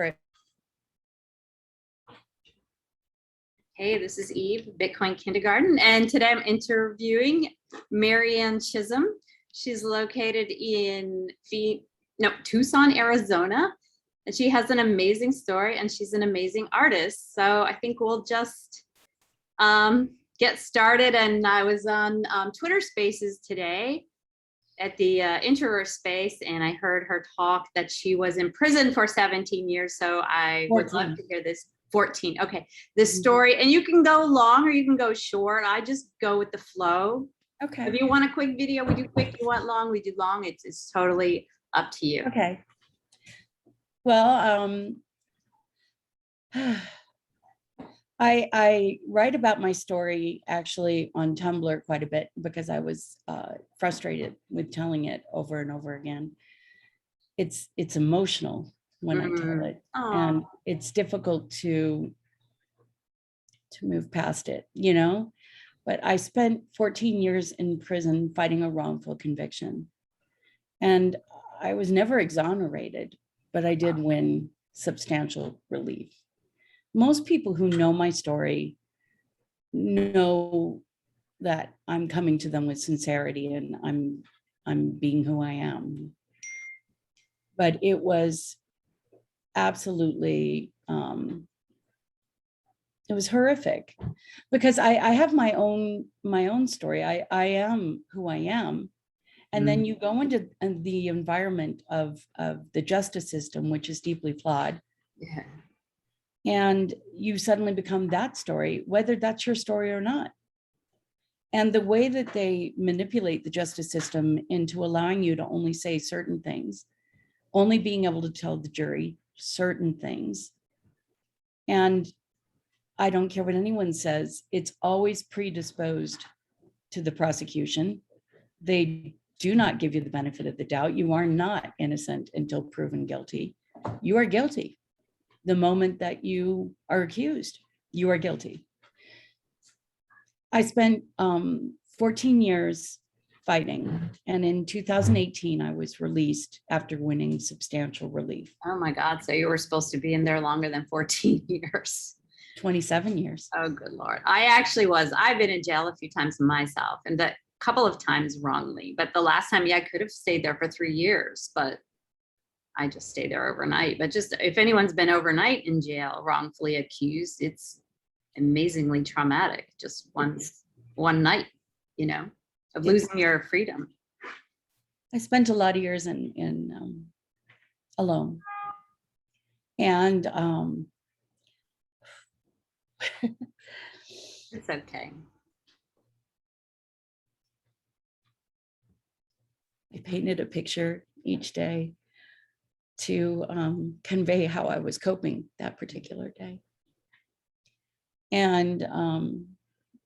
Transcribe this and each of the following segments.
for it. Hey, this is Eve, Bitcoin Kindergarten, and today I'm interviewing Maryanne Chisholm. She's located in Tucson, Arizona, and she has an amazing story, and she's an amazing artist. So I think we'll just get started. And I was on Twitter Spaces today at the introvert space, and I heard her talk that she was in prison for 17 years. So I 14. would love to hear this. 14. Okay. This story, and you can go long or you can go short. I just go with the flow. Okay. If you want a quick video, we do quick. You want long, we do long. It's totally up to you. Okay. Well, I write about my story actually on Tumblr quite a bit because I was frustrated with telling it over and over again. It's emotional when I tell it, and it's difficult to move past it, you know. But I spent 14 years in prison fighting a wrongful conviction, and I was never exonerated, but I did win substantial relief. Most people who know my story know that I'm coming to them with sincerity and I'm being who I am. But it was absolutely, it was horrific because I have my own story. I am who I am. And then you go into the environment of the justice system, which is deeply flawed. Yeah. And you suddenly become that story, whether that's your story or not. And the way that they manipulate the justice system into allowing you to only say certain things, only being able to tell the jury certain things. And I don't care what anyone says, it's always predisposed to the prosecution. They do not give you the benefit of the doubt. You are not innocent until proven guilty. You are guilty. The moment that you are accused, you are guilty. I spent 14 years fighting, and in 2018, I was released after winning substantial relief. Oh my God. So you were supposed to be in there longer than 14 years. 27 years. Oh, good Lord. I actually was. I've been in jail a few times myself, and a couple of times wrongly. But the last time, yeah, I could have stayed there for 3 years, but I just stayed there overnight. But just if anyone's been overnight in jail wrongfully accused, it's amazingly traumatic. Just one night, you know, of losing your freedom. I spent a lot of years in alone, and It's okay. I painted a picture each day to convey how I was coping that particular day. And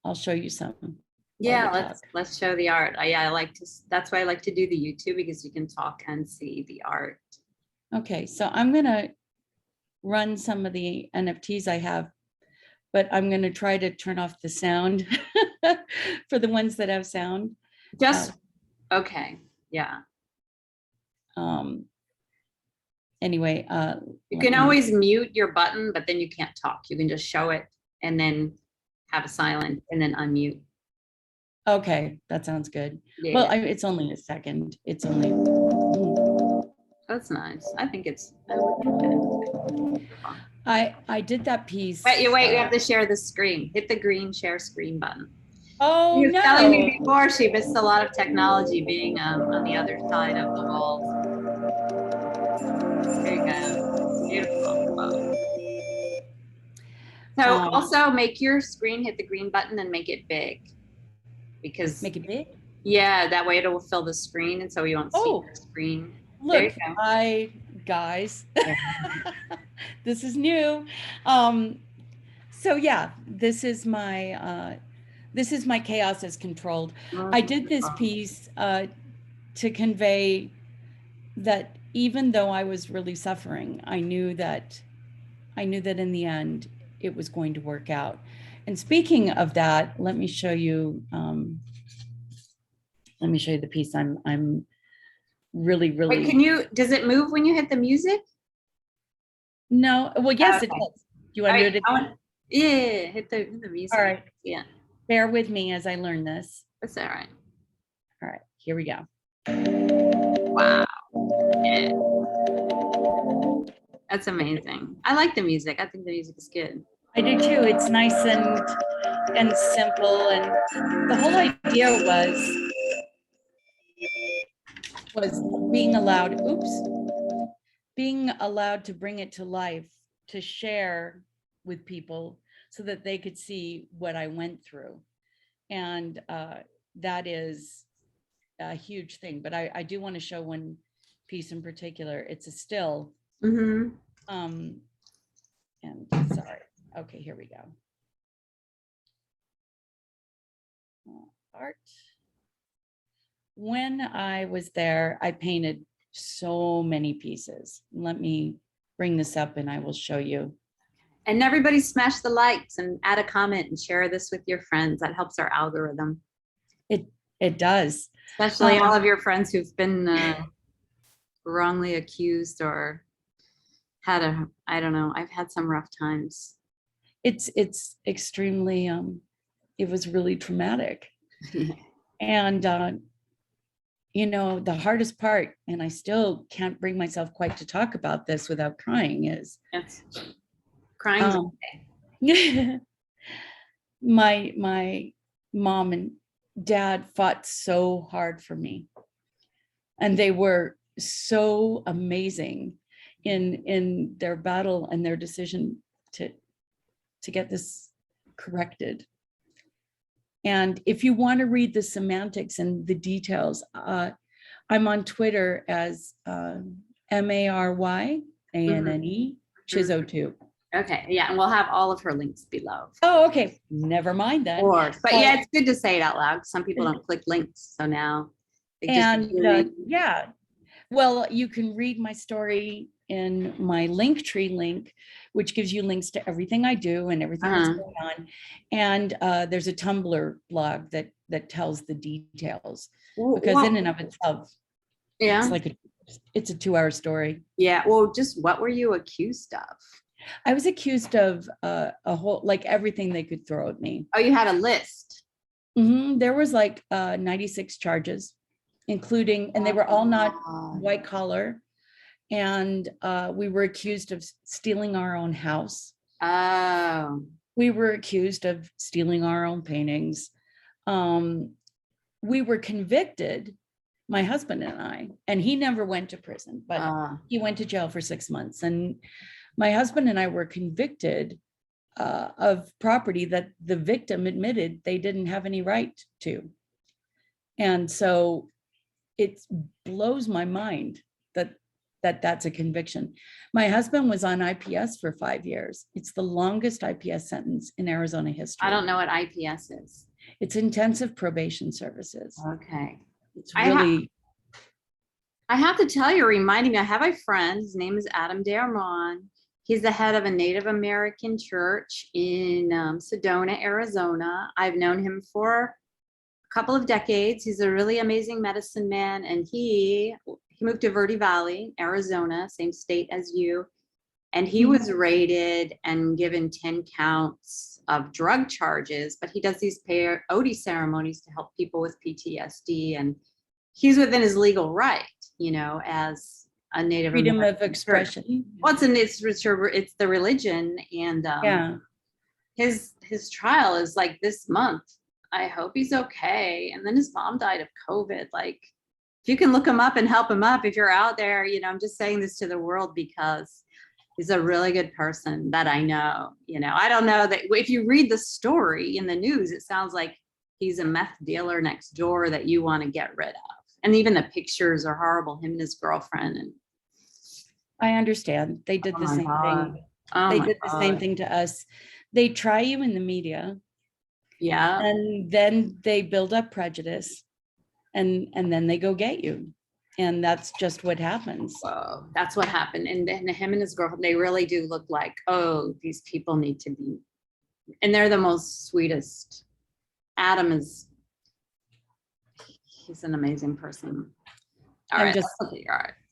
I'll show you some. Yeah, let's show the art. I like to, that's why I like to do the YouTube, because you can talk and see the art. Okay, so I'm gonna run some of the NFTs I have, but I'm gonna try to turn off the sound for the ones that have sound. Just, okay, yeah. Anyway, you can always mute your button, but then you can't talk. You can just show it and then have a silent and then unmute. Okay, that sounds good. Yeah. Well, it's only a second. It's only. That's nice. I think it's. I did that piece. Wait, you have to share the screen. Hit the green share screen button. Oh, she was no. telling me before she missed a lot of technology being on the other side of the walls. There you go. Beautiful. Wow. So also make your screen, hit the green button and make it big. Because make it big? Yeah, that way it will fill the screen, and so you won't see your screen. Look, guys, this is new. So yeah, this is my chaos is controlled. I did this piece to convey that even though I was really suffering, I knew that in the end it was going to work out. And speaking of that, let me show you the piece. I'm really. Wait, does it move when you hit the music? No, well, yes, it Okay. does. Do you All want to right. do it? Yeah, hit the music. All right, Yeah, bear with me as I learn this. that's all right. All right, here we go. Wow. Yeah. That's amazing. I like the music. I think the music is good. I do too. It's nice and simple, and the whole idea was being allowed, being allowed to bring it to life, to share with people so that they could see what I went through. And that is a huge thing. But I do want to show one piece in particular. It's a still. Mm-hmm. And sorry. Okay, here we go. Art. When I was there, I painted so many pieces. Let me bring this up and I will show you. And everybody smash the likes and add a comment and share this with your friends. That helps our algorithm. It does. Especially all of your friends who've been wrongly accused or had I don't know, I've had some rough times. It's extremely, it was really traumatic. And, you know, the hardest part, and I still can't bring myself quite to talk about this without crying, is It's crying. my mom and dad fought so hard for me, and they were so amazing in their battle and their decision to get this corrected. And if you want to read the semantics and the details, I'm on Twitter as MARYANNE Chisholm 2. Okay, yeah, and we'll have all of her links below. Oh, okay. Never mind then. But yeah, it's good to say it out loud. Some people don't click links, so now. And yeah, well, you can read my story in my Linktree link, which gives you links to everything I do and everything that's going on. And there's a Tumblr blog that tells the details, because in and of itself, yeah, it's like it's a 2-hour story. Yeah, well, just what were you accused of? I was accused of a whole, like everything they could throw at me. Oh, you had a list. There was like 96 charges, including, and they were all not white collar. And we were accused of stealing our own house. Oh. We were accused of stealing our own paintings. We were convicted, my husband and I, and he never went to prison, but he went to jail for 6 months. And my husband and I were convicted of property that the victim admitted they didn't have any right to. And so it blows my mind that that's a conviction. My husband was on IPS for 5 years. It's the longest IPS sentence in Arizona history. I don't know what IPS is. It's intensive probation services. Okay. It's really. I have to tell you, reminding me, I have a friend, his name is Adam Dermon. He's the head of a Native American church in Sedona, Arizona. I've known him for a couple of decades. He's a really amazing medicine man, and he moved to Verde Valley, Arizona, same state as you. And he was raided and given 10 counts of drug charges, but he does these peyote ceremonies to help people with PTSD. And he's within his legal right, you know, as a Native freedom American of expression. Church. Well, it's the religion, and yeah, his trial is like this month. I hope he's okay. And then his mom died of COVID. Like, if you can look him up and help him up, if you're out there, you know, I'm just saying this to the world because he's a really good person that I know. You know, I don't know that if you read the story in the news, it sounds like he's a meth dealer next door that you want to get rid of. And even the pictures are horrible, him and his girlfriend. And I understand. They did the same thing. They did the same thing to us. They try you in the media. Yeah. And then they build up prejudice, and then they go get you. And that's just what happens. Whoa, that's what happened. And then him and his girlfriend, they really do look like, oh, these people need to be, and they're the most sweetest. Adam is, he's an amazing person. All right, I'm just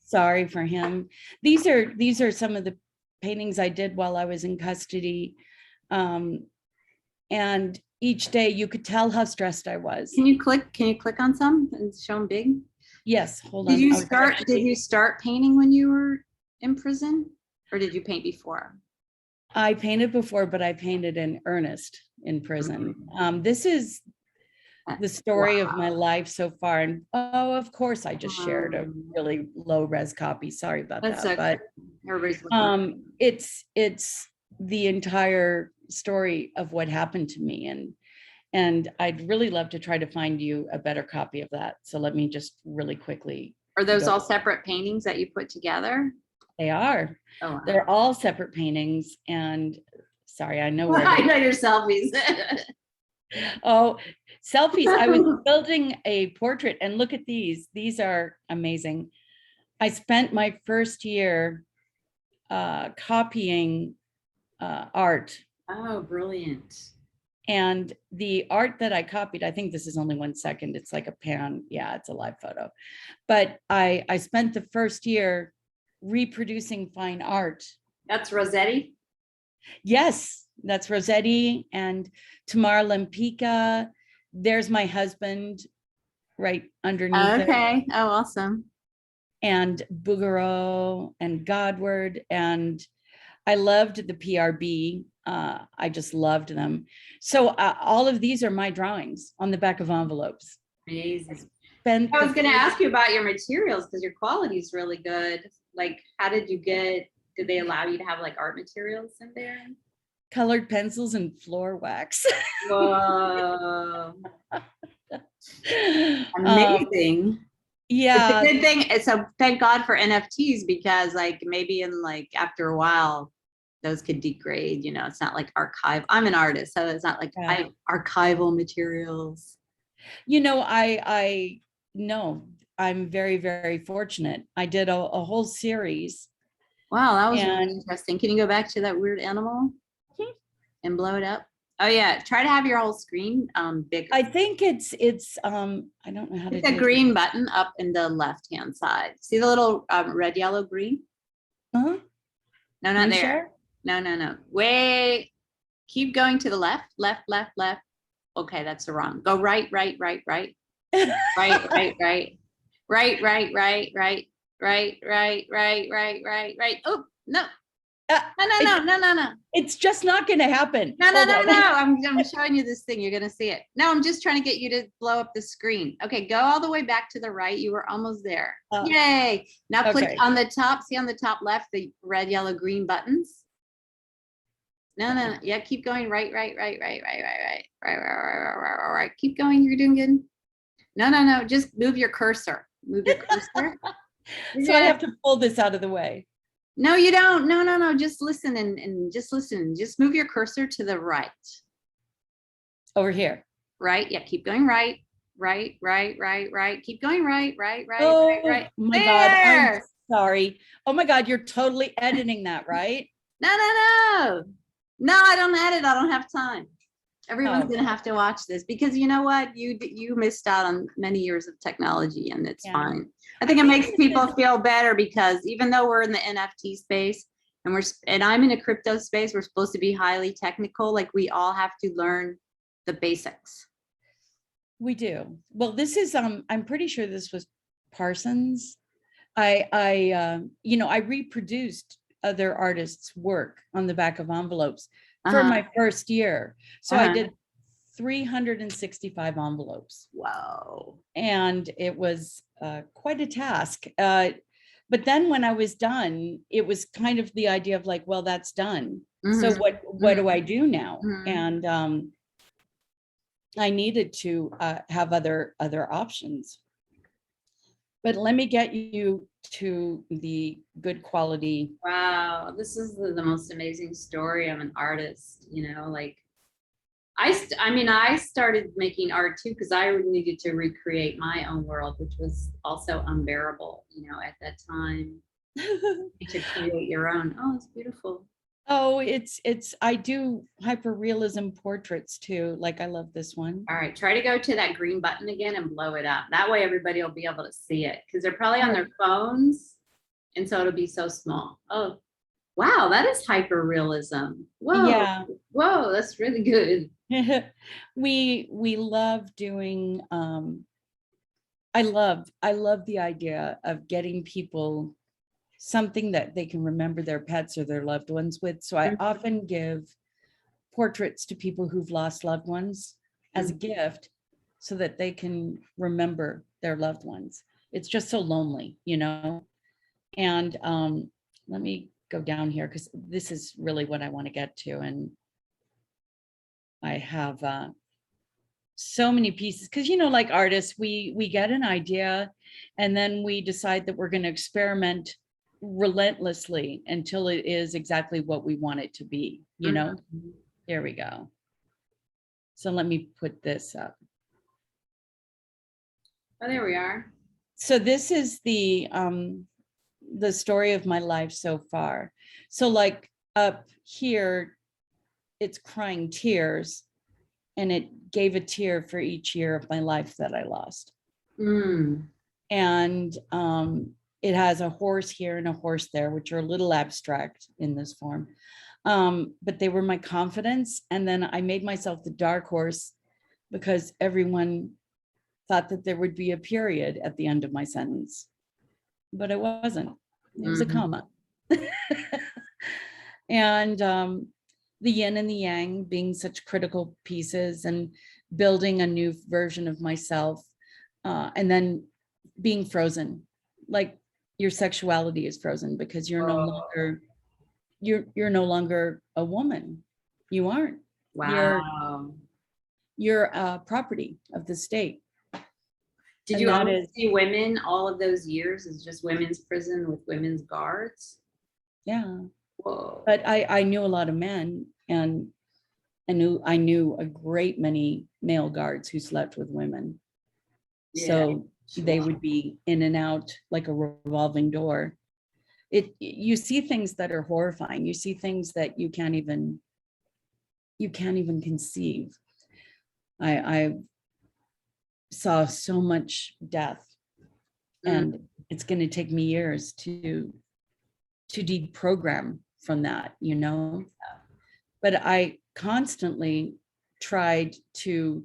sorry for him. These are some of the paintings I did while I was in custody. And each day you could tell how stressed I was. Can you click on some and show them big? Yes, hold on. Did you start painting when you were in prison, or did you paint before? I painted before, but I painted in earnest in prison. This is the story of my life so far. And oh, of course, I just shared a really low res copy. Sorry about That's that. okay. But it's the entire story of what happened to me. And I'd really love to try to find you a better copy of that. So let me just really quickly. Are those all separate paintings that you put together? They are. Oh, wow. They're all separate paintings. And sorry, I know. I know your selfies. Oh, selfies. I was building a portrait, and look at these. These are amazing. I spent my first year copying art. Oh, brilliant. And the art that I copied, I think this is only 1 second. It's like a pan. Yeah, it's a live photo. But I spent the first year reproducing fine art. That's Rossetti? Yes, that's Rossetti and Tamara Lempicka. There's my husband right underneath it. Okay. Oh, awesome. And Bouguereau and Godward. And I loved the PRB. I just loved them. So all of these are my drawings on the back of envelopes. Amazing. I was going to ask you about your materials because your quality is really good. Like, how did they allow you to have like art materials in there? Colored pencils and floor wax. Whoa. Amazing. Yeah. It's a good thing. So thank God for NFTs, because like maybe in like after a while, those could degrade, it's not like archive. I'm an artist, so it's not like I have archival materials. I know I'm very, very fortunate. I did a whole series. Wow, that was really interesting. Can you go back to that weird animal and blow it up? Oh yeah, try to have your whole screen bigger. I think it's I don't know how to do it. It's a green button up in the left-hand side. See the little red, yellow, green? Uh-huh. No, not there. Sure? No. Wait, keep going to the left. Okay, that's the wrong. Go right. Right. Right. Oh, no. No. It's just not going to happen. No. I'm showing you this thing. You're going to see it. No, I'm just trying to get you to blow up the screen. Okay, go all the way back to the right. You were almost there. Yay. Now click on the top. See on the top left, the red, yellow, green buttons. No. Yeah, keep going. Right. Keep going. You're doing good. No. Just move your cursor. So I have to pull this out of the way. No, you don't. No. Just listen and just listen. Just move your cursor to the right. Over here. Right. Yeah. Keep going right. Right. Keep going right. Oh my God. I'm sorry. Oh my God. You're totally editing that, right? No, I don't edit. I don't have time. Everyone's going to have to watch this because you know what? You missed out on many years of technology, and it's fine. I think it makes people feel better because even though we're in the NFT space and I'm in a crypto space, we're supposed to be highly technical. Like we all have to learn the basics. We do. Well, this is I'm pretty sure this was Parsons. I reproduced other artists' work on the back of envelopes for my first year. So I did 365 envelopes. Wow. And it was quite a task. But then when I was done, it was kind of the idea of like, well, that's done. So what do I do now? And I needed to have other options. But let me get you to the good quality. Wow, this is the most amazing story. I'm an artist, like I started making art too because I needed to recreate my own world, which was also unbearable, at that time. To create your own. Oh, it's beautiful. Oh, I do hyperrealism portraits too. Like I love this one. All right, try to go to that green button again and blow it up. That way everybody will be able to see it because they're probably on their phones. And so it'll be so small. Oh, Wow, that is hyper realism. Whoa. Yeah. Whoa, that's really good. We love doing, I love the idea of getting people something that they can remember their pets or their loved ones with. So I often give portraits to people who've lost loved ones as a gift so that they can remember their loved ones. It's just so lonely, you know? And let me go down here because this is really what I want to get to. And I have so many pieces because, you know, like artists, we get an idea and then we decide that we're going to experiment relentlessly until it is exactly what we want it to be, you know? Here we go. So let me put this up. Oh, there we are. So this is the story of my life so far. So like up here, it's crying tears, and it gave a tear for each year of my life that I lost. And it has a horse here and a horse there, which are a little abstract in this form. But they were my confidence. And then I made myself the dark horse because everyone thought that there would be a period at the end of my sentence, but it wasn't. It was a comma. And the yin and the yang being such critical pieces, and building a new version of myself, and then being frozen, like your sexuality is frozen because you're no longer you're no longer a woman. You aren't. Wow. You're a property of the state. Did you always see women all of those years as just women's prison with women's guards? Yeah. Whoa. But I knew a lot of men, and I knew a great many male guards who slept with women. Yeah, So sure. they would be in and out like a revolving door. You see things that are horrifying. You see things that you can't even conceive. I saw so much death, and it's going to take me years to deprogram from that, you know. But I constantly tried to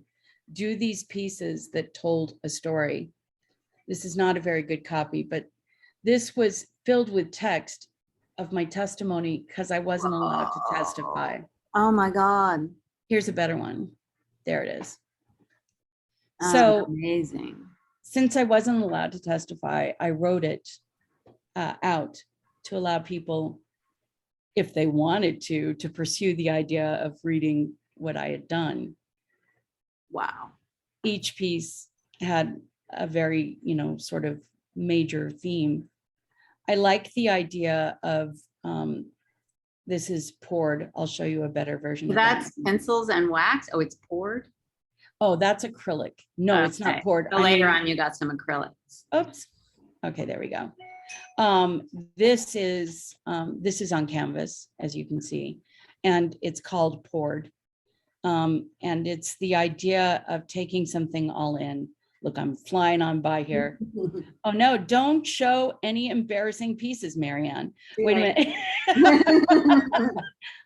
do these pieces that told a story. This is not a very good copy, but this was filled with text of my testimony because I wasn't allowed to testify. Oh my God. Here's a better one. There it is. So amazing. Since I wasn't allowed to testify, I wrote it out to allow people, if they wanted to pursue the idea of reading what I had done. Wow. Each piece had a very, you know, sort of major theme. I like the idea of, this is poured. I'll show you a better version of that. That's pencils and wax. Oh, it's poured. Oh, that's acrylic. No, it's not poured. So later on, you got some acrylics. Oops. Okay, there we go. This is on canvas, as you can see, and it's called poured. And it's the idea of taking something all in. Look, I'm flying on by here. Oh no, don't show any embarrassing pieces, Maryanne. Wait a minute.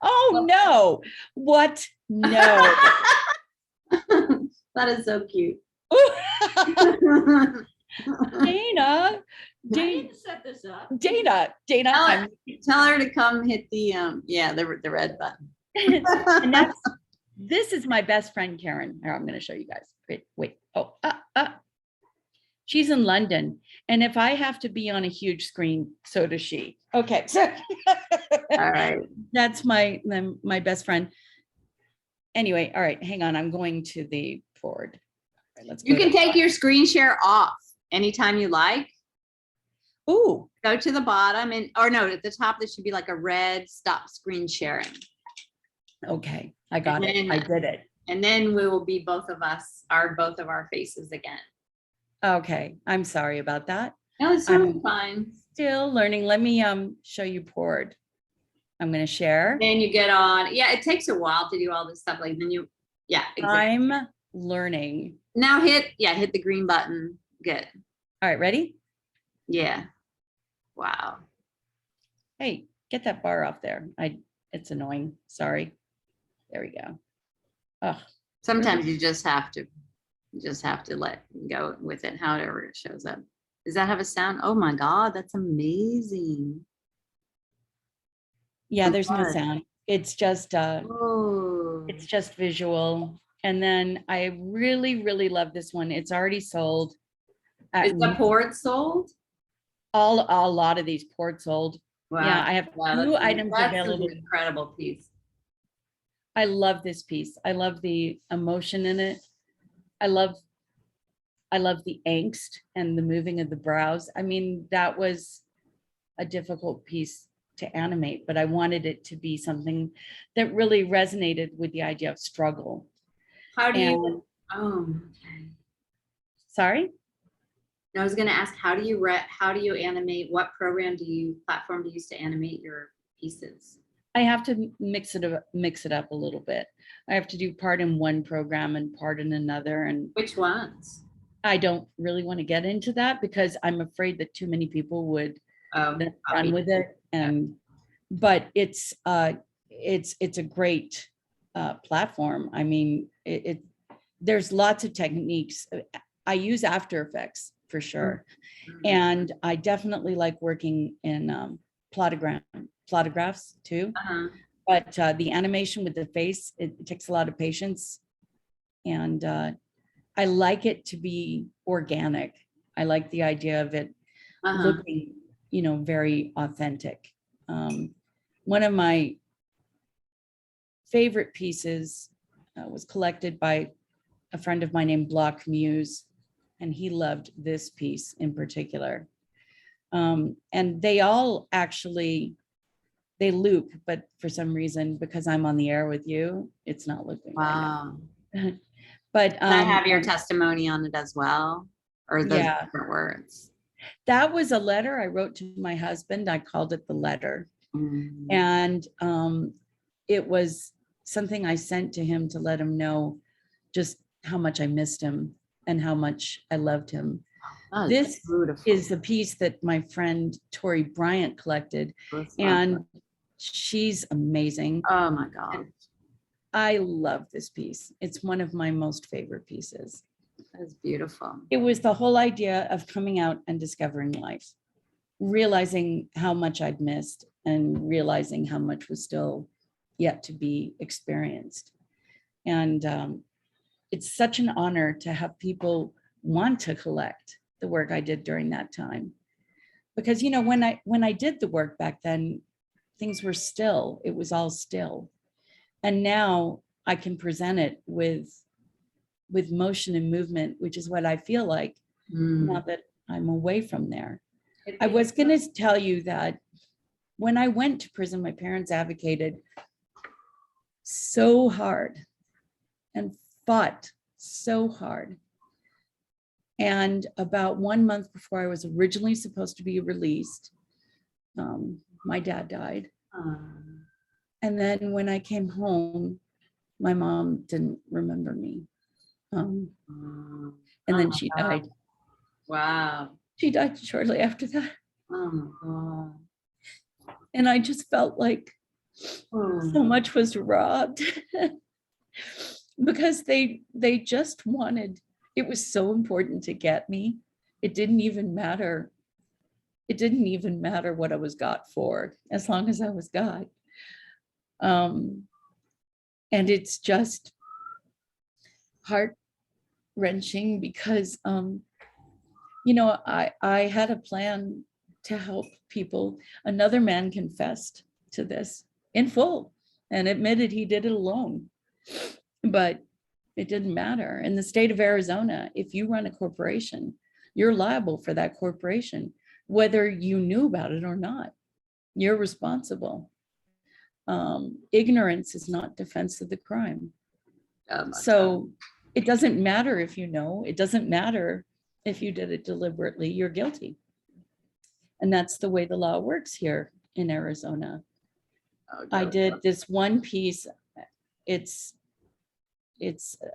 Oh no, what? No. That is so cute. Dana, set this up. Dana, Tell her to come hit the the red button. And this is my best friend Karen. Here, I'm going to show you guys. Wait. Oh, she's in London, and if I have to be on a huge screen, so does she. Okay, so all right, that's my best friend. Anyway, all right, hang on. I'm going to the board. Right, let's. You can take your screen share off anytime you like. Ooh. Go to the bottom or no, at the top there should be like a red stop screen sharing. Okay, I got it. I did it. And then we will be both of our faces again. Okay, I'm sorry about that. No, it's totally fine. Still learning. Let me show you poured. I'm going to share. Then you get on. Yeah, it takes a while to do all this stuff. Like then you, yeah. Exactly. I'm learning. Now hit the green button. Good. All right, ready? Yeah. Wow. Hey, Get that bar off there. It's annoying. Sorry. There we go. Oh, Sometimes you just have to let go with it, however it shows up. Does that have a sound? Oh my God, that's amazing. yeah, there's no God. sound. It's just Oh, it's just visual. And then I really, really love this one. It's already sold. is the port sold? A lot of these ports sold. Wow. Yeah, I have Wow, two items that's available. an incredible piece. I love this piece. I love the emotion in it. I love the angst and the moving of the brows. I mean, that was a difficult piece to animate, but I wanted it to be something that really resonated with the idea of struggle. How do you, And okay. sorry? No, I was going to ask, how do you animate? What platform do you use to animate your pieces? I have to mix it up a little bit. I have to do part in one program and part in another. And Which ones? I don't really want to get into that because I'm afraid that too many people would then run with it. And but it's a great platform. I mean, there's lots of techniques. I use After Effects for sure. And I definitely like working in plotographs too. But the animation with the face, it takes a lot of patience. And I like it to be organic. I like the idea of it looking, very authentic. One of my favorite pieces was collected by a friend of mine named Block Muse, and he loved this piece in particular. And they all actually, they loop, but for some reason, because I'm on the air with you, it's not looping. Wow. Right now. But Can I have your testimony on it as well? Or those different words? That was a letter I wrote to my husband. I called it the letter. And it was something I sent to him to let him know just how much I missed him and how much I loved him. Oh, this is a piece that my friend Tori Bryant collected, and she's amazing. Oh my God. I love this piece. It's one of my most favorite pieces. That's beautiful. It was the whole idea of coming out and discovering life, realizing how much I'd missed and realizing how much was still yet to be experienced. And it's such an honor to have people want to collect the work I did during that time. Because, when I did the work back then, things were still, it was all still. And now I can present it with motion and movement, which is what I feel like now that I'm away from there. I was going to tell you that when I went to prison, my parents advocated so hard and fought so hard. And about 1 month before I was originally supposed to be released, my dad died. And then when I came home, my mom didn't remember me. And then she died. Wow. She died shortly after that. Oh my God. And I just felt like so much was robbed because they just wanted, it was so important to get me. It didn't even matter. It didn't even matter what I was got for, as long as I was got. And it's just heart-wrenching because, I had a plan to help people. Another man confessed to this in full and admitted he did it alone, but it didn't matter. In the state of Arizona, if you run a corporation, you're liable for that corporation, whether you knew about it or not. You're responsible. Ignorance is not defense of the crime. So it doesn't matter if you know, it doesn't matter if you did it deliberately, you're guilty. And that's the way the law works here in Arizona. I did this one piece. It's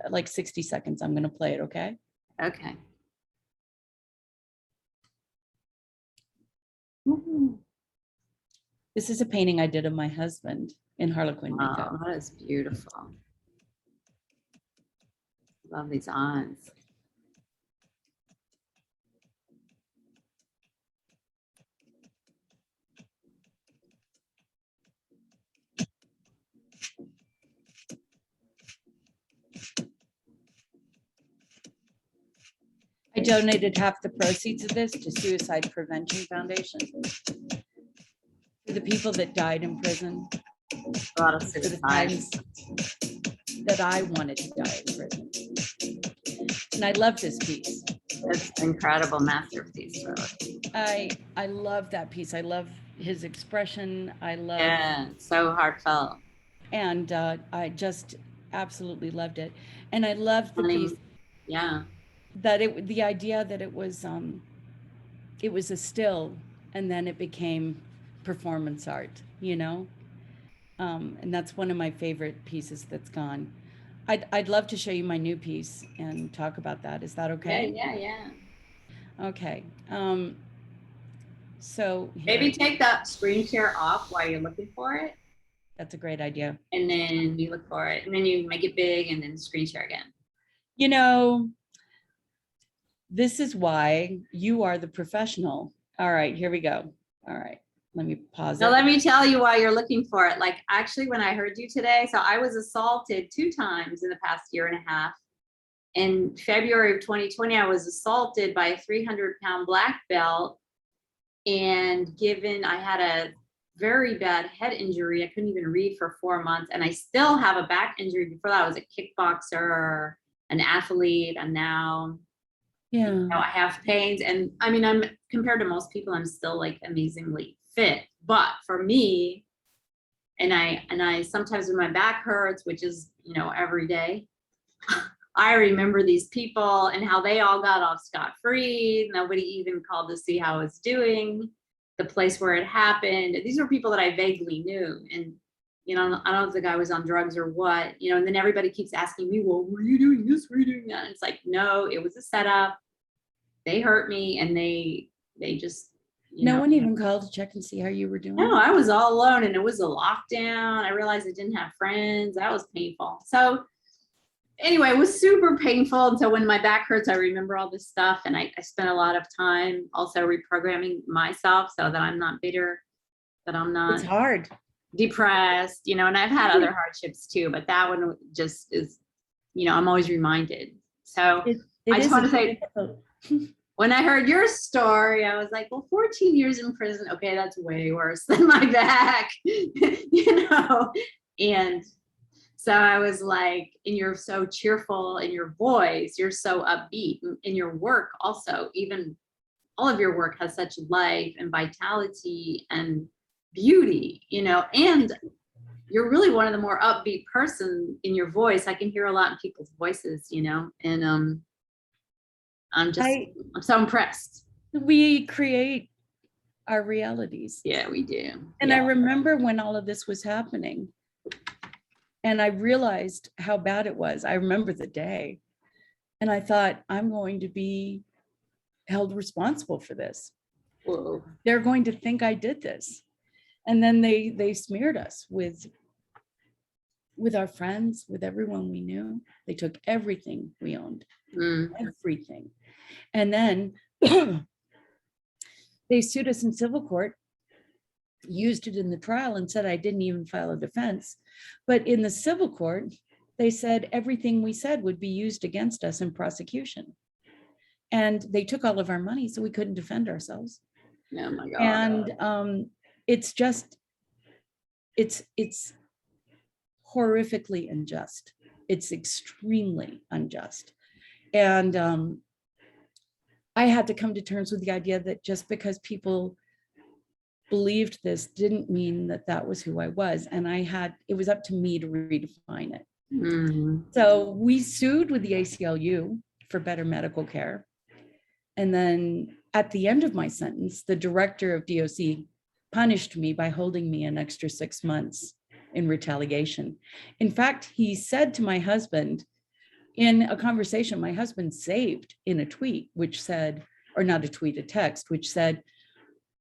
like 60 seconds. I'm going to play it. Okay. Okay. This is a painting I did of my husband in Harlequin makeup. Wow, that is beautiful. Love these eyes. I donated half the proceeds of this to Suicide Prevention Foundation for the people that died in prison, A lot of for the suicide. times that I wanted to die in prison. And I love this piece. It's an incredible masterpiece, really. I love that piece. I love his expression. I love, Yeah, so heartfelt. and I just absolutely loved it. And I love the piece Yeah. that the idea that it was a still, and then it became performance art, you know? And that's one of my favorite pieces that's gone. I'd love to show you my new piece and talk about that. Is that okay? Yeah. Okay. So here, Maybe take that screen share off while you're looking for it. that's a great idea. And then you look for it. And then you make it big and then screen share again. You know, this is why you are the professional. All right, here we go. All right, let me pause Now, it. let me tell you why you're looking for it. Like, actually, when I heard you today, so I was assaulted 2 times in the past year and a half. In February of 2020, I was assaulted by a 300-pound black belt. And given I had a very bad head injury, I couldn't even read for 4 months. And I still have a back injury. Before that, I was a kickboxer, an athlete, and now Yeah. you know, I have pains. And I mean, I'm compared to most people, I'm still like amazingly fit. But for me, and I sometimes when my back hurts, which is, you know, every day, I remember these people and how they all got off scot-free. Nobody even called to see how I was doing, the place where it happened. These were people that I vaguely knew. And, you know, I don't know if the guy was on drugs or what, you know, and then everybody keeps asking me, well, were you doing this? Were you doing that? And it's like, no, it was a setup. They hurt me and they just, you No know. one even called to check and see how you were doing? No, I was all alone and it was a lockdown. I realized I didn't have friends. That was painful. So anyway, it was super painful until when my back hurts, I remember all this stuff. And I spent a lot of time also reprogramming myself so that I'm not bitter, that I'm not It's hard. depressed, you know, and I've had other hardships too, but that one just is, you know, I'm always reminded. So I just want to say, when I heard your story, I was like, well, 14 years in prison. Okay, that's way worse than my back, you know? And so I was like, and you're so cheerful in your voice, you're so upbeat in your work also, even all of your work has such life and vitality and beauty, you know, and you're really one of the more upbeat person in your voice. I can hear a lot in people's voices, you know, and I'm so impressed. We create our realities. Yeah, we do. And yeah. I remember when all of this was happening and I realized how bad it was. I remember the day and I thought, I'm going to be held responsible for this. Whoa. They're going to think I did this. And then they smeared us with our friends, with everyone we knew. They took everything we owned, everything. And then they sued us in civil court, used it in the trial and said I didn't even file a defense. But in the civil court, they said everything we said would be used against us in prosecution. And they took all of our money, so we couldn't defend ourselves. Oh my God. And it's just, it's horrifically unjust. It's extremely unjust. And I had to come to terms with the idea that just because people believed this didn't mean that that was who I was. And it was up to me to redefine it. Mm-hmm. So we sued with the ACLU for better medical care. And then at the end of my sentence, the director of DOC punished me by holding me an extra 6 months in retaliation. In fact, he said to my husband, in a conversation my husband saved in a tweet, which said, or not a tweet, a text, which said,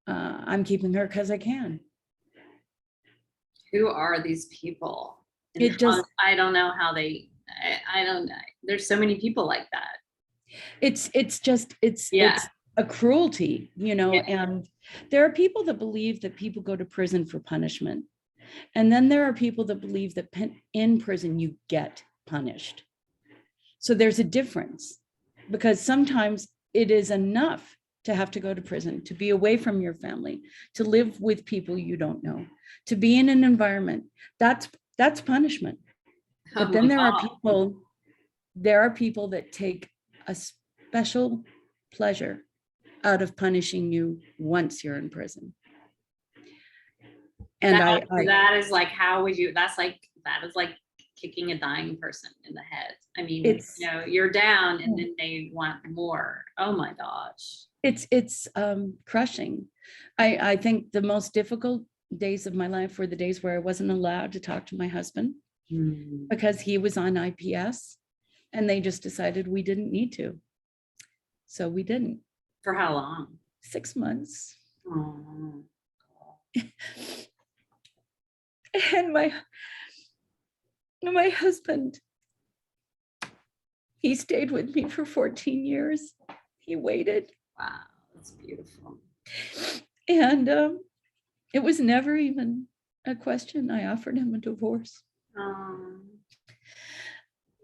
I'm keeping her because I can. Who are these people? And It just, I don't know how they, I don't know. There's so many people like that. it's Yeah. a cruelty, Yeah. and there are people that believe that people go to prison for punishment. And then there are people that believe that in prison you get punished. So there's a difference, because sometimes it is enough to have to go to prison, to be away from your family, to live with people you don't know, to be in an environment that's punishment. But then there are people that take a special pleasure out of punishing you once you're in prison. And that is like, how would you, that is like kicking a dying person in the head. I mean, you're down and then they want more. Oh my gosh. It's crushing. I think the most difficult days of my life were the days where I wasn't allowed to talk to my husband because he was on IPS, and they just decided we didn't need to. So we didn't. For how long? 6 months. Oh. And my husband, he stayed with me for 14 years. He waited. Wow, that's beautiful. And it was never even a question. I offered him a divorce.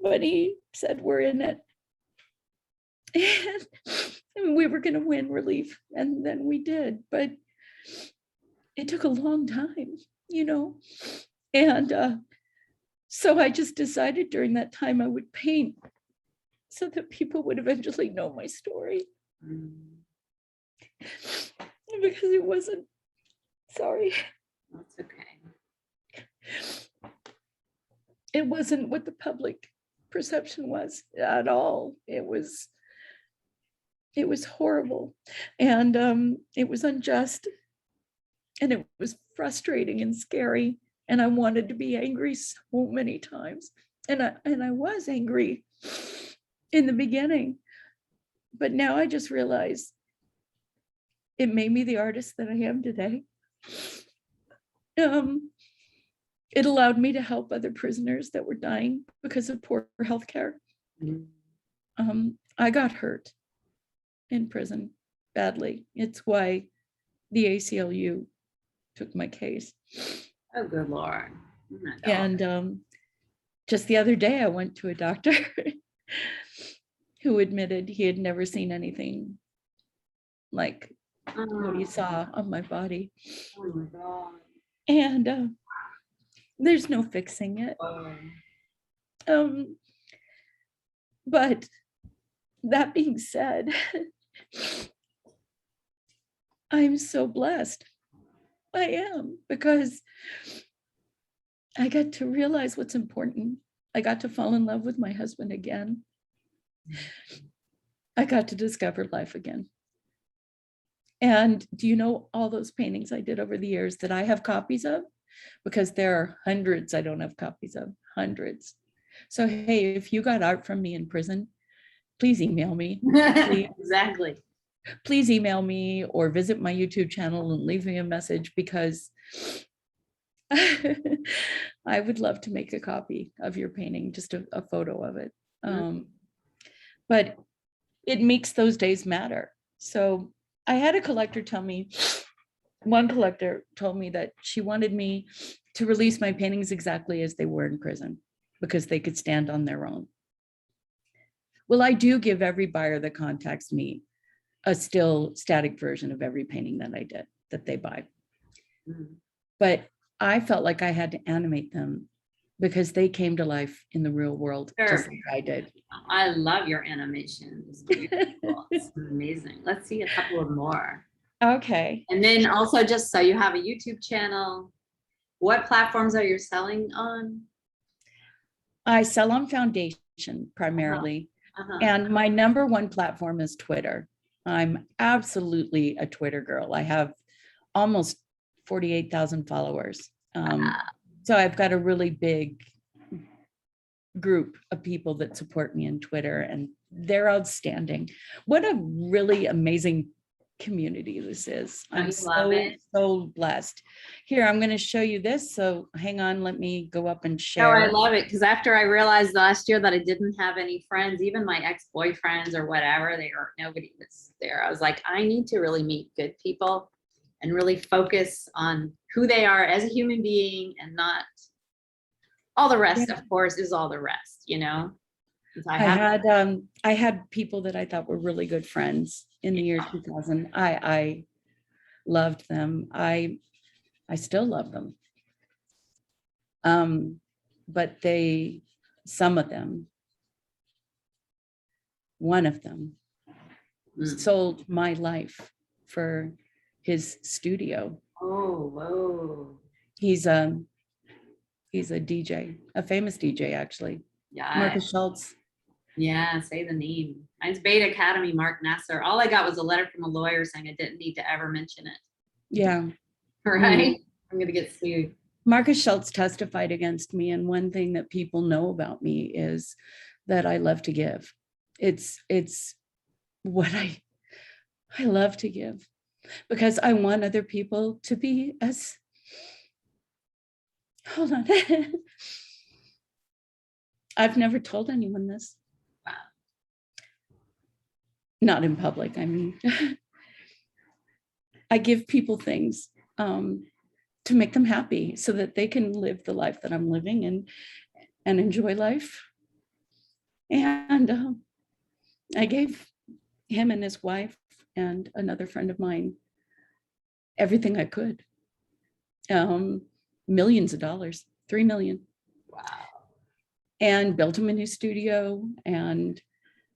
But he said, we're in it. And we were going to win relief. And then we did. But it took a long time, And so I just decided during that time I would paint so that people would eventually know my story. Because it wasn't, sorry. That's okay. It wasn't what the public perception was at all. It was horrible, and it was unjust, and it was frustrating and scary, and I wanted to be angry so many times, and I was angry in the beginning, but now I just realize it made me the artist that I am today. It allowed me to help other prisoners that were dying because of poor healthcare. I got hurt in prison badly. It's why the ACLU took my case. Oh, good Lord. And just the other day, I went to a doctor who admitted he had never seen anything like what he saw on my body. Oh my God. And there's no fixing it. But that being said, I'm so blessed. I am, because I got to realize what's important. I got to fall in love with my husband again. I got to discover life again. And do you know all those paintings I did over the years that I have copies of? Because there are hundreds I don't have copies of, hundreds. So, hey, if you got art from me in prison, please email me. Please. Exactly. Please email me or visit my YouTube channel and leave me a message, because I would love to make a copy of your painting, just a photo of it. But it makes those days matter. So I had a collector tell me, one collector told me that she wanted me to release my paintings exactly as they were in prison, because they could stand on their own. Well, I do give every buyer that contacts me a still static version of every painting that I did, that they buy. But I felt like I had to animate them because they came to life in the real world, just like I did. I love your animation. It's beautiful. It's amazing. Let's see a couple of more. Okay. And then also, just so you have a YouTube channel, what platforms are you selling on? I sell on Foundation primarily. And my number one platform is Twitter. I'm absolutely a Twitter girl. I have almost 48,000 followers. So I've got a really big group of people that support me on Twitter, and they're outstanding. What a really amazing community this is. Don't I'm you love it? so blessed. Here, I'm going to show you this. So hang on, let me go up and Oh, I share. love it. Because after I realized last year that I didn't have any friends, even my ex-boyfriends or whatever, nobody was there. I was like, I need to really meet good people and really focus on who they are as a human being, and not all the rest, Yeah. of course, is all the rest, you know? 'Cause I had people that I thought were really good friends in the year 2000. I loved them. I still love them. But some of them, one of them sold my life for his studio. Oh, whoa. He's a DJ, a famous DJ, actually. Yeah. Marcus Schultz. Yeah, say the name. Mine's Beta Academy, Mark Nasser. All I got was a letter from a lawyer saying I didn't need to ever mention it. Yeah. Right? I'm going to get sued. Marcus Schultz testified against me, and one thing that people know about me is that I love to give. It's what I love to give, because I want other people to be as, hold on. I've never told anyone this. Wow. Not in public, I mean. I give people things to make them happy so that they can live the life that I'm living and enjoy life. And I gave him and his wife and another friend of mine everything I could. Millions of dollars, 3 million. Wow. And built him a new studio. And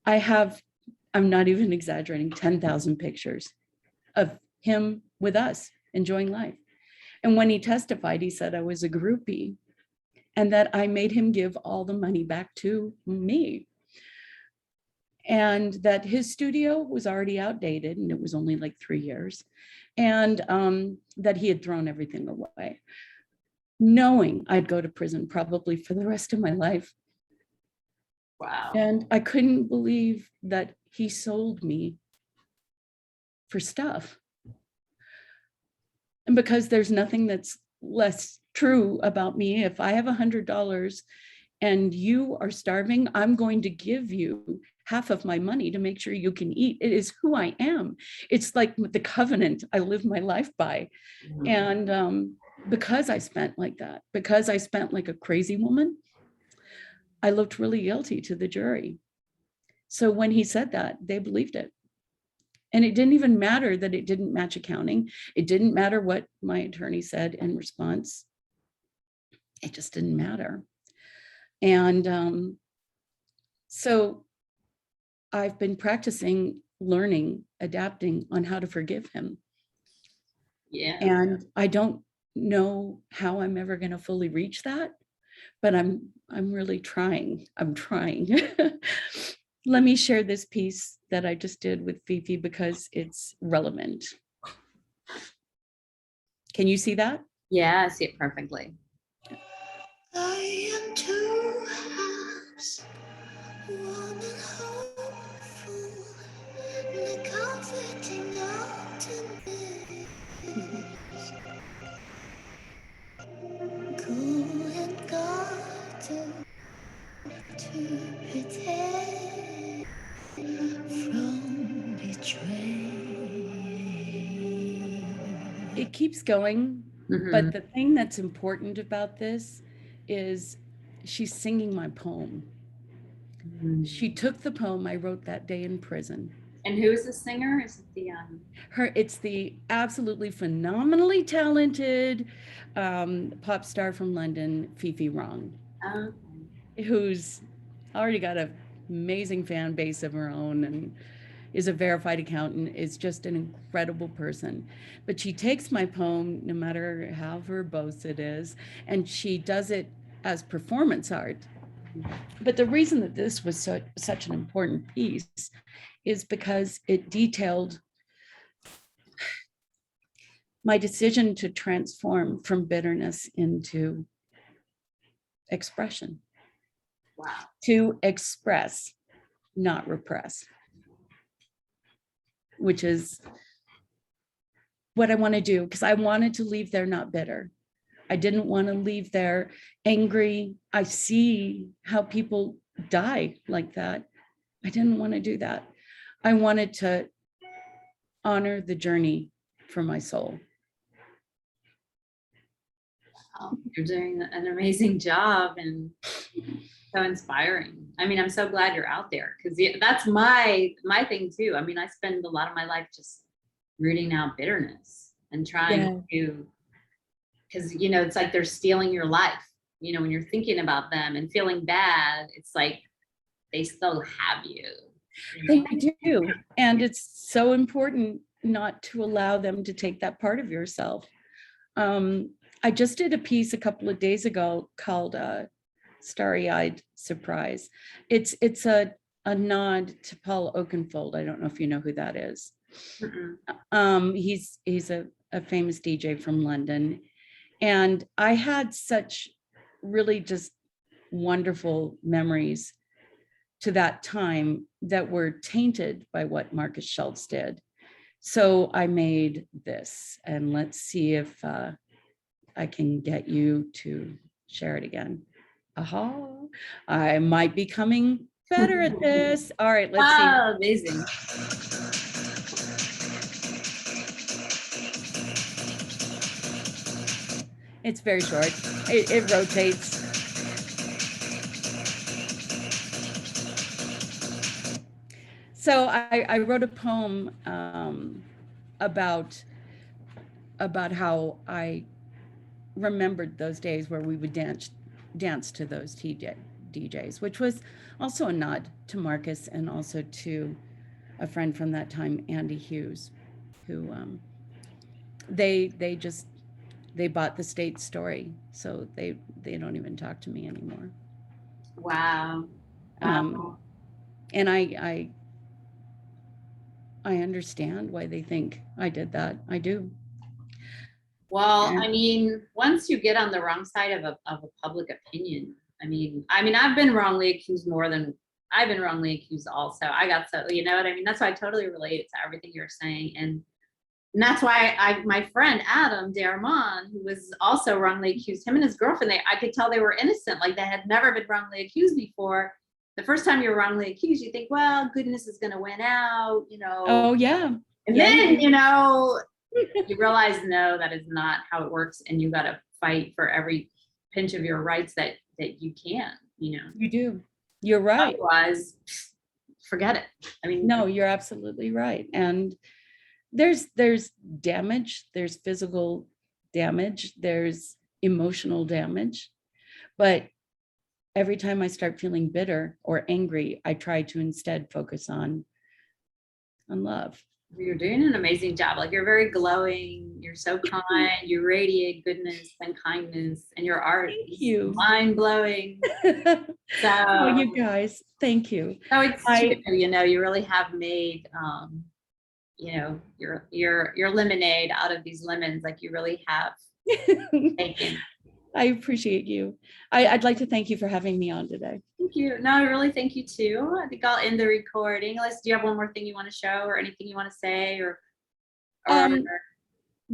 I'm not even exaggerating, 10,000 pictures of him with us enjoying life. And when he testified, he said I was a groupie and that I made him give all the money back to me. And that his studio was already outdated and it was only like 3 years. And that he had thrown everything away, knowing I'd go to prison probably for the rest of my life. Wow. And I couldn't believe that he sold me for stuff. And because there's nothing that's less true about me, if I have $100 and you are starving, I'm going to give you half of my money to make sure you can eat. It is who I am. It's like the covenant I live my life by. And because I spent like that, because I spent like a crazy woman, I looked really guilty to the jury. So when he said that, they believed it. And it didn't even matter that it didn't match accounting. It didn't matter what my attorney said in response. It just didn't matter. And so I've been practicing, learning, adapting on how to forgive him. Yeah. And I don't know how I'm ever going to fully reach that, but I'm really trying. I'm trying. Let me share this piece that I just did with Fifi because it's relevant. Can you see that? Yeah, I see it perfectly. I am two halves, one and hopeful, the comforting optimist, cool and guarded to protect from betrayal. It keeps going, but the thing that's important about this is she's singing my poem. She took the poem I wrote that day in prison. And who is the singer? Is it the It's the absolutely phenomenally talented pop star from London, Fifi Wrong, who's already got an amazing fan base of her own and is a verified accountant, is just an incredible person. But she takes my poem, no matter how verbose it is, and she does it as performance art. But the reason that this was such an important piece is because it detailed my decision to transform from bitterness into expression. Wow. To express, not repress, which is what I want to do, because I wanted to leave there not bitter. I didn't want to leave there angry. I see how people die like that. I didn't want to do that. I wanted to honor the journey for my soul. You're doing an amazing job and so inspiring. I mean, I'm so glad you're out there, because that's my thing too. I mean, I spend a lot of my life just rooting out bitterness and trying to, because, you know, it's like they're stealing your life. You know, when you're thinking about them and feeling bad, it's like they still have you. They do. And it's so important not to allow them to take that part of yourself. I just did a piece a couple of days ago called Starry-Eyed Surprise. It's a nod to Paul Oakenfold. I don't know if you know who that is. He's a famous DJ from London. And I had such really just wonderful memories to that time that were tainted by what Marcus Schultz did. So I made this, and let's see if I can get you to share it again. Aha, I might be coming better at this. All right, let's see. Oh, amazing. It's very short. It rotates. So I wrote a poem about how I remembered those days where we would dance to those DJs, which was also a nod to Marcus and also to a friend from that time, Andy Hughes, who they bought the State Story, so they don't even talk to me anymore. Wow. And I understand why they think I did that. I do. Well, I mean, once you get on the wrong side of a public opinion, I mean, I've been wrongly accused more than I've been wrongly accused also. I got so, you know what I mean? That's why I totally relate to everything you're saying. And that's why my friend, Adam Derman, who was also wrongly accused, him and his girlfriend, I could tell they were innocent. Like they had never been wrongly accused before. The first time you're wrongly accused, you think, well, goodness is going to win out, you know. Oh, yeah. And then, you know, you realize, no, that is not how it works. And you got to fight for every pinch of your rights that you can, you know. You do. You're right. Otherwise, forget it. I mean, no, you're absolutely right. And there's damage, there's physical damage, there's emotional damage. But every time I start feeling bitter or angry, I try to instead focus on love. You're doing an amazing job. Like you're very glowing. You're so kind. You radiate goodness and kindness, and your art is mind blowing. So, oh, you guys, thank you. So it's true, you know, you really have made, you know, your lemonade out of these lemons. Like you really have taken. I appreciate you. I'd like to thank you for having me on today. Thank you. No, I really thank you too. I think I'll end the recording. Unless, do you have one more thing you want to show or anything you want to say or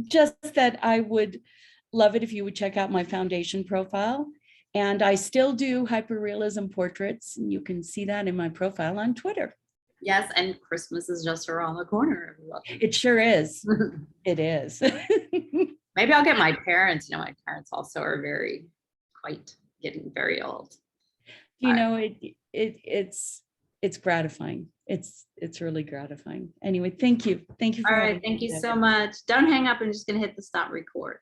just that I would love it if you would check out my foundation profile. And I still do hyperrealism portraits. And you can see that in my profile on Twitter. Yes, and Christmas is just around the corner. It sure is. It is. Maybe I'll get my parents. You know, my parents also are getting very old. You know, it's gratifying. It's really gratifying. Anyway, thank you. Thank you. All right, thank you so much. Don't hang up. I'm just gonna hit the stop record.